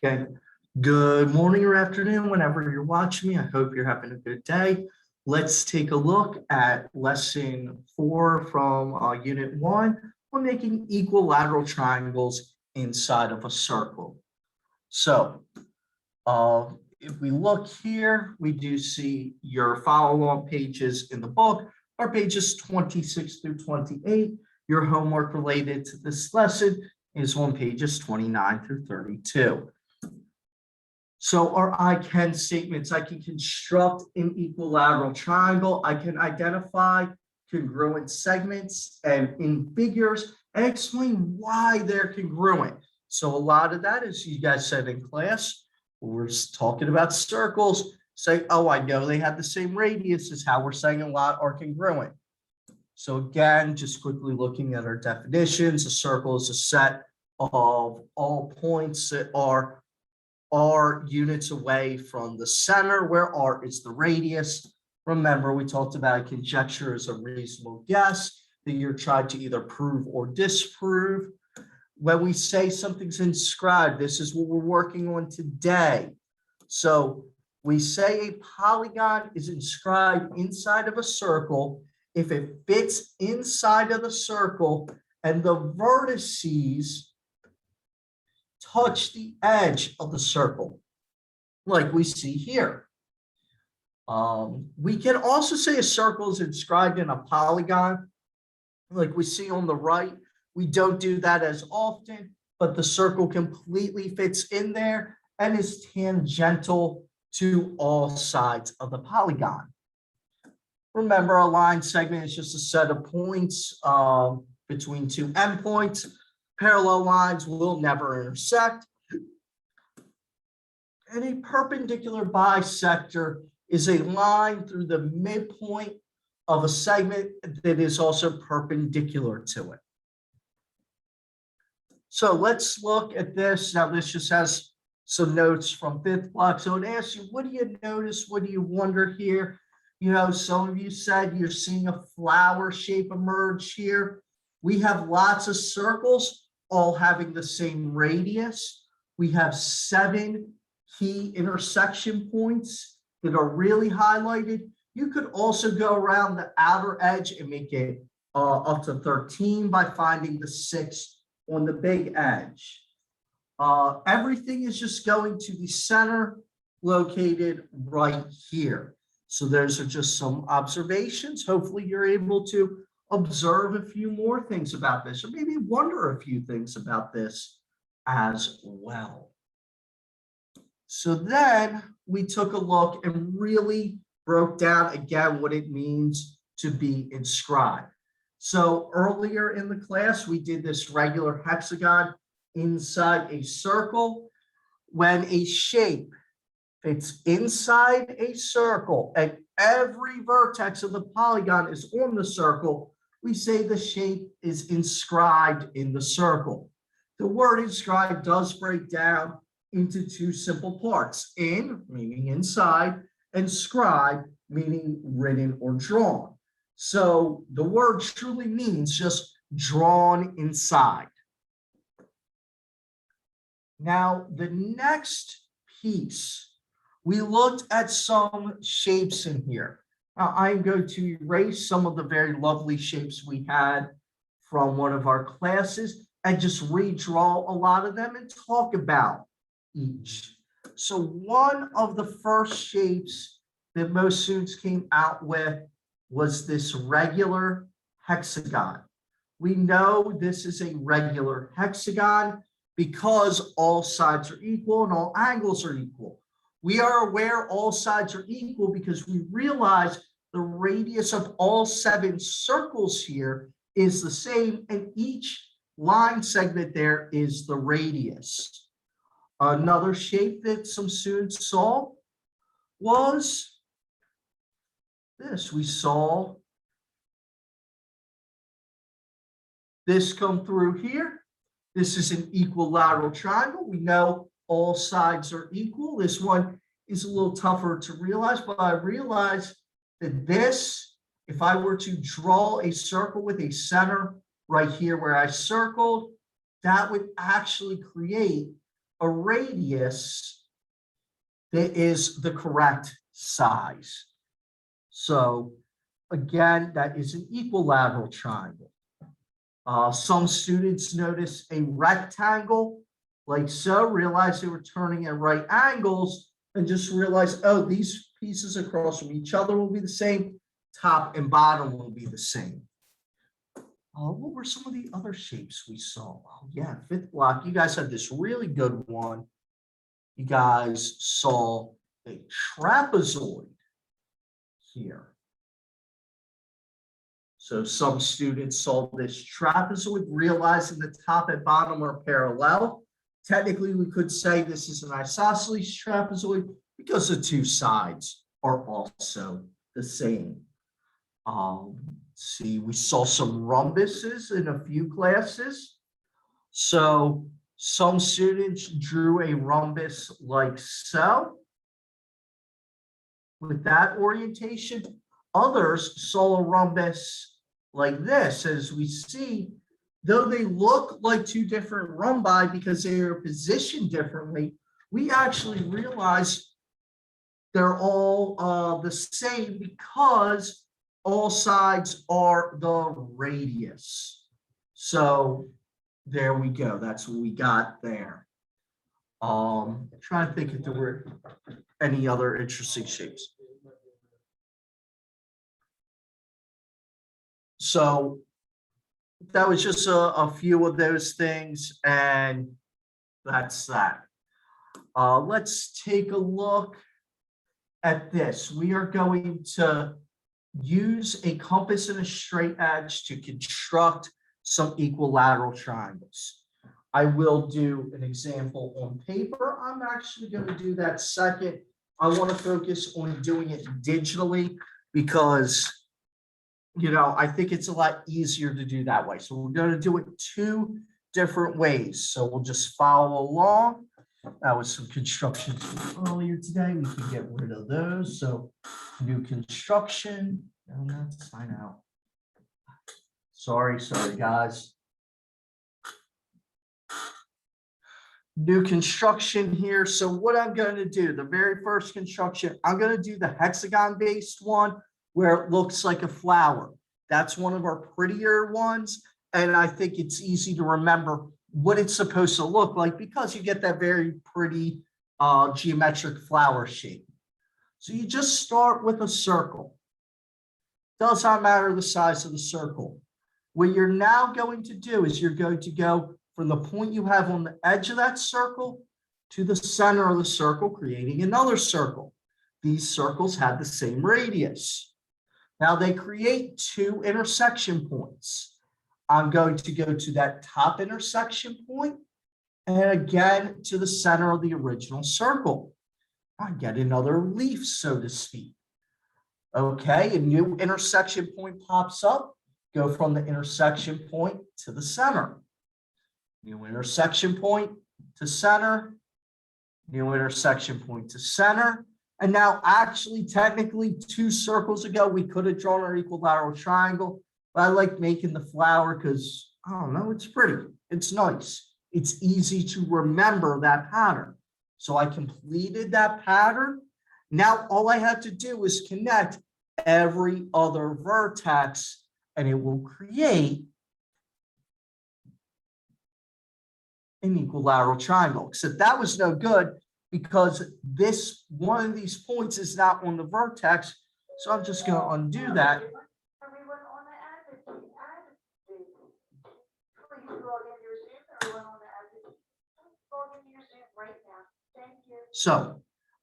Okay. Good morning or afternoon, whenever you're watching me. I hope you're having a good day. Let's take a look at lesson 4 from unit 1 on making equilateral triangles inside of a circle. So if we look here, we do see your follow-along pages in the book are pages 26 through 28. Your homework related to this lesson is on pages 29 through 32. So our I can statements, I can construct an equilateral triangle. I can identify congruent segments and in figures and explain why they're congruent. So a lot of that is, you guys said in class, we're talking about circles, say, oh, I know they have the same radius, is how we're saying a lot are congruent. So again, just quickly looking at our definitions, a circle is a set of all points that are units away from the center, where r is the radius. Remember, we talked about conjecture as a reasonable guess that you're trying to either prove or disprove. When we say something's inscribed, this is what we're working on today. So we say a polygon is inscribed inside of a circle if it fits inside of the circle and the vertices touch the edge of the circle, like we see here. We can also say a circle is inscribed in a polygon, like we see on the right. We don't do that as often, but the circle completely fits in there and is tangential to all sides of the polygon. Remember, a line segment is just a set of points between two endpoints. Parallel lines will never intersect. And a perpendicular bisector is a line through the midpoint of a segment that is also perpendicular to it. So let's look at this. Now, this just has some notes from 5th block. So it asks you, what do you notice? What do you wonder here? You know, some of you said you're seeing a flower shape emerge here. We have lots of circles all having the same radius. We have 7 key intersection points that are really highlighted. You could also go around the outer edge and make it up to 13 by finding the 6 on the big edge. Everything is just going to the center located right here. So those are just some observations. Hopefully you're able to observe a few more things about this, or maybe wonder a few things about this as well. So then we took a look and really broke down again what it means to be inscribed. So earlier in the class, we did this regular hexagon inside a circle. When a shape fits inside a circle and every vertex of the polygon is on the circle, we say the shape is inscribed in the circle. The word inscribed does break down into 2 simple parts: in, meaning inside, and scribe, meaning written or drawn. So the word truly means just drawn inside. Now, the next piece, we looked at some shapes in here. Now, I'm going to erase some of the very lovely shapes we had from one of our classes and just redraw a lot of them and talk about each. So one of the first shapes that most students came out with was this regular hexagon. We know this is a regular hexagon because all sides are equal and all angles are equal. We are aware all sides are equal because we realize the radius of all 7 circles here is the same, and each line segment there is the radius. Another shape that some students saw was this. We saw this come through here. This is an equilateral triangle. We know all sides are equal. This one is a little tougher to realize, but I realized that this, if I were to draw a circle with a center right here where I circled, that would actually create a radius that is the correct size. So again, that is an equilateral triangle. Some students notice a rectangle like so, realize they were turning at right angles, and just realize, oh, these pieces across from each other will be the same, top and bottom will be the same. What were some of the other shapes we saw? Oh, yeah, fifth block, you guys had this really good one. You guys saw a trapezoid here. So some students saw this trapezoid, realizing the top and bottom are parallel. Technically, we could say this is an isosceles trapezoid because the two sides are also the same. See, we saw some rhombuses in a few classes. So some students drew a rhombus like so. With that orientation, others saw a rhombus like this. As we see, though they look like two different rhombi because they are positioned differently, we actually realize they're all the same because all sides are the radius. So there we go. That's what we got there. Trying to think if there were any other interesting shapes. So that was just a few of those things, and that's that. Let's take a look at this. We are going to use a compass and a straight edge to construct some equilateral triangles. I will do an example on paper. I'm actually going to do that second. I want to focus on doing it digitally because, you know, I think it's a lot easier to do that way. So we're going to do it two different ways. So we'll just follow along. That was some construction earlier today. We can get rid of those. So new construction. No, not sign out. Sorry, guys. New construction here. So what I'm going to do, the very first construction, I'm going to do the hexagon-based one where it looks like a flower. That's one of our prettier ones. And I think it's easy to remember what it's supposed to look like because you get that very pretty geometric flower shape. So you just start with a circle. Does not matter the size of the circle. What you're now going to do is you're going to go from the point you have on the edge of that circle to the center of the circle, creating another circle. These circles have the same radius. Now they create two intersection points. I'm going to go to that top intersection point and again to the center of the original circle. I get another leaf, so to speak. Okay, a new intersection point pops up. Go from the intersection point to the center. New intersection point to center. New intersection point to center. And now actually, technically, two circles ago, we could have drawn our equilateral triangle. But I like making the flower because, I don't know, it's pretty. It's nice. It's easy to remember that pattern. So I completed that pattern. Now all I have to do is connect every other vertex and it will create an equilateral triangle. Except that was no good because this one of these points is not on the vertex. So I'm just going to undo that. So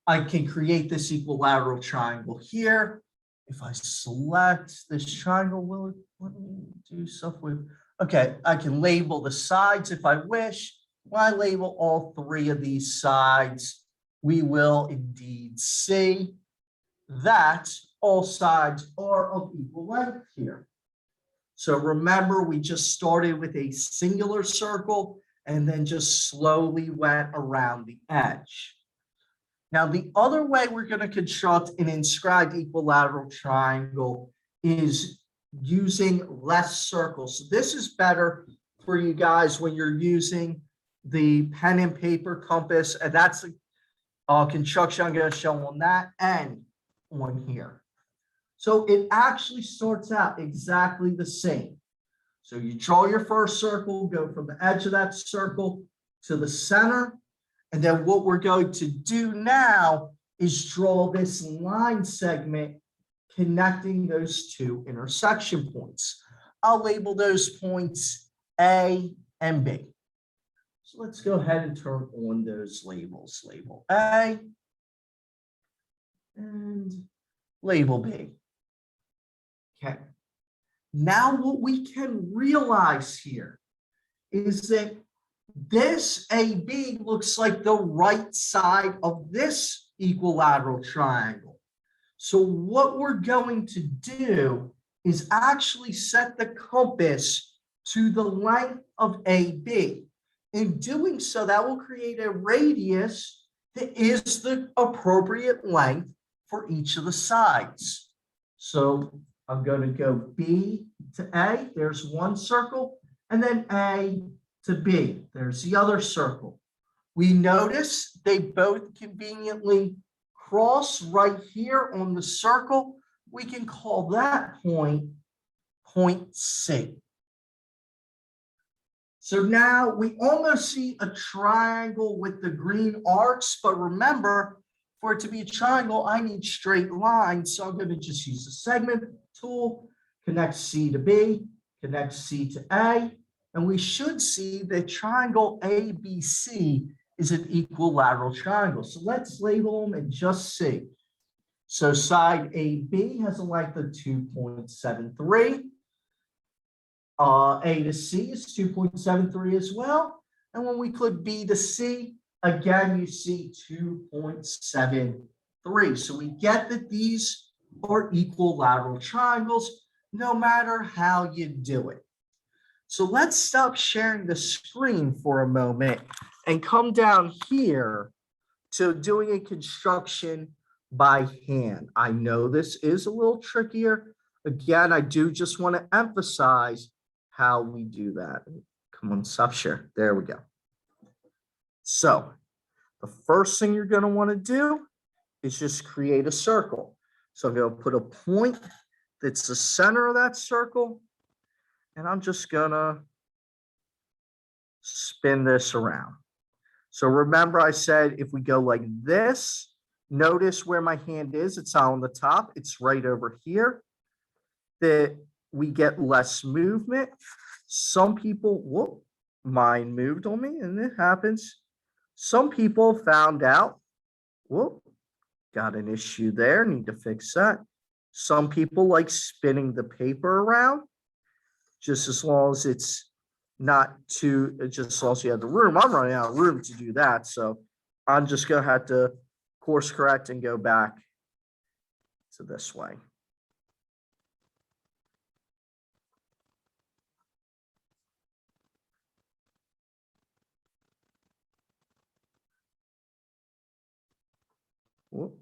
I can create this equilateral triangle here. If I select this triangle, will it let me do stuff with? Okay, I can label the sides if I wish. When I label all three of these sides, we will indeed see that all sides are of equal length here. So remember, we just started with a singular circle and then just slowly went around the edge. Now, the other way we're going to construct an inscribed equilateral triangle is using less circles. So this is better for you guys when you're using the pen and paper compass, and that's the construction I'm going to show on that and on here. So it actually starts out exactly the same. So you draw your first circle, go from the edge of that circle to the center. And then what we're going to do now is draw this line segment connecting those two intersection points. I'll label those points A and B. So let's go ahead and turn on those labels. Label A and label B. Okay. Now what we can realize here is that this AB looks like the right side of this equilateral triangle. So what we're going to do is actually set the compass to the length of AB. In doing so, that will create a radius that is the appropriate length for each of the sides. So I'm going to go B to A, there's one circle, and then A to B, there's the other circle. We notice they both conveniently cross right here on the circle. We can call that point C. So now we almost see a triangle with the green arcs, but remember, for it to be a triangle, I need straight lines. So I'm going to just use the segment tool, connect C to B, connect C to A, and we should see that triangle ABC is an equilateral triangle. So let's label them and just see. So side AB has a length of 2.73. A to C is 2.73 as well. And when we click B to C, again, you see 2.73. So we get that these are equilateral triangles, no matter how you do it. So let's stop sharing the screen for a moment and come down here to doing a construction by hand. I know this is a little trickier. Again, I do just want to emphasize how we do that. Come on, stop share. There we go. So the first thing you're going to want to do is just create a circle. So I'm going to put a point that's the center of that circle, and I'm just going to spin this around. So remember I said if we go like this, notice where my hand is. It's not on the top. It's right over here. That we get less movement. Some people, whoop, mine moved on me, and it happens. Some people found out, whoop, got an issue there, need to fix that. Some people like spinning the paper around, just as long as it's not too, just as long as you have the room. I'm running out of room to do that, so I'm just gonna have to course correct and go back to this way. Whoop.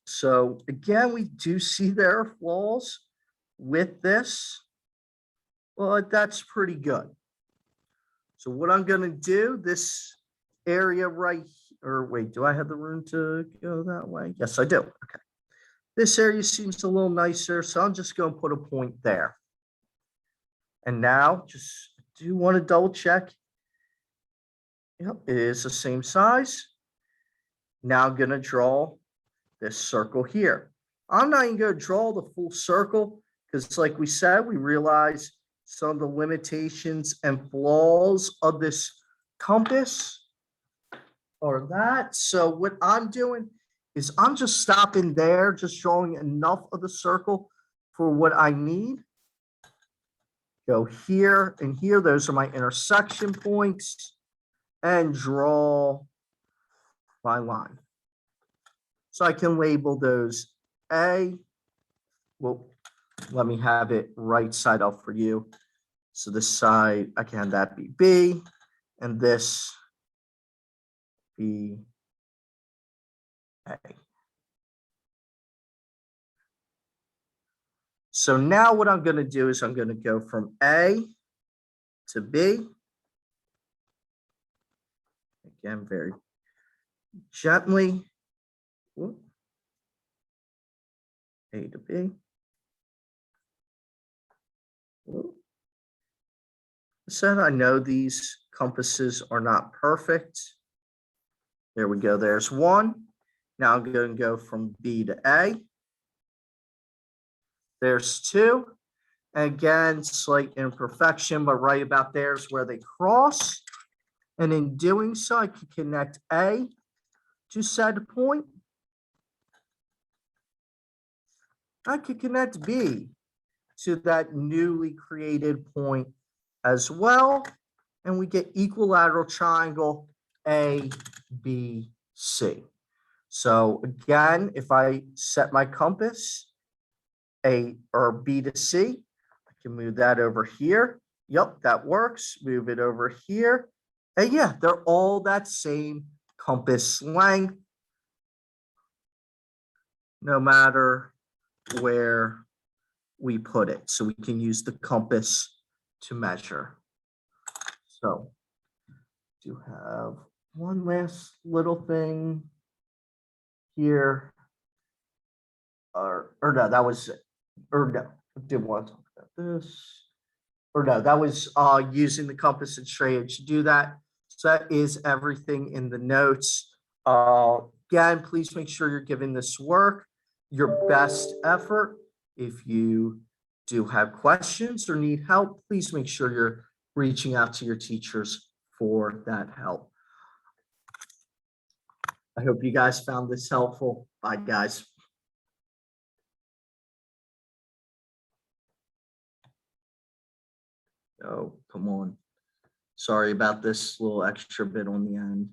So again, we do see there are flaws with this, but that's pretty good. So what I'm going to do, this area right, or wait, do I have the room to go that way? Yes, I do. Okay. This area seems a little nicer, so I'm just going to put a point there. And now just do want to double check. Yep, it is the same size. Now I'm going to draw this circle here. I'm not even going to draw the full circle because like we said, we realize some of the limitations and flaws of this compass are that. So what I'm doing is I'm just stopping there, just drawing enough of the circle for what I need. Go here and here, those are my intersection points, and draw my line. So I can label those A. Well, let me have it right side up for you. So this side, I can have that be B, and this be A. So now what I'm going to do is I'm going to go from A to B. Again, very gently. Whoop. A to B. Whoop. So I know these compasses are not perfect. There we go. There's one. Now I'm going to go from B to A. There's two. Again, slight imperfection, but right about there is where they cross. And in doing so, I can connect A to said point. I could connect B to that newly created point as well. And we get equilateral triangle A, B, C. So again, if I set my compass A or B to C, I can move that over here. Yep, that works. Move it over here. And yeah, they're all that same compass length, no matter where we put it. So we can use the compass to measure. So do have one last little thing here. Or no, that was, or no, I didn't want to talk about this. Or no, that was using the compass and straight to do that. So that is everything in the notes. Again, please make sure you're giving this work your best effort. If you do have questions or need help, please make sure you're reaching out to your teachers for that help. I hope you guys found this helpful. Bye, guys. Oh, come on. Sorry about this little extra bit on the end.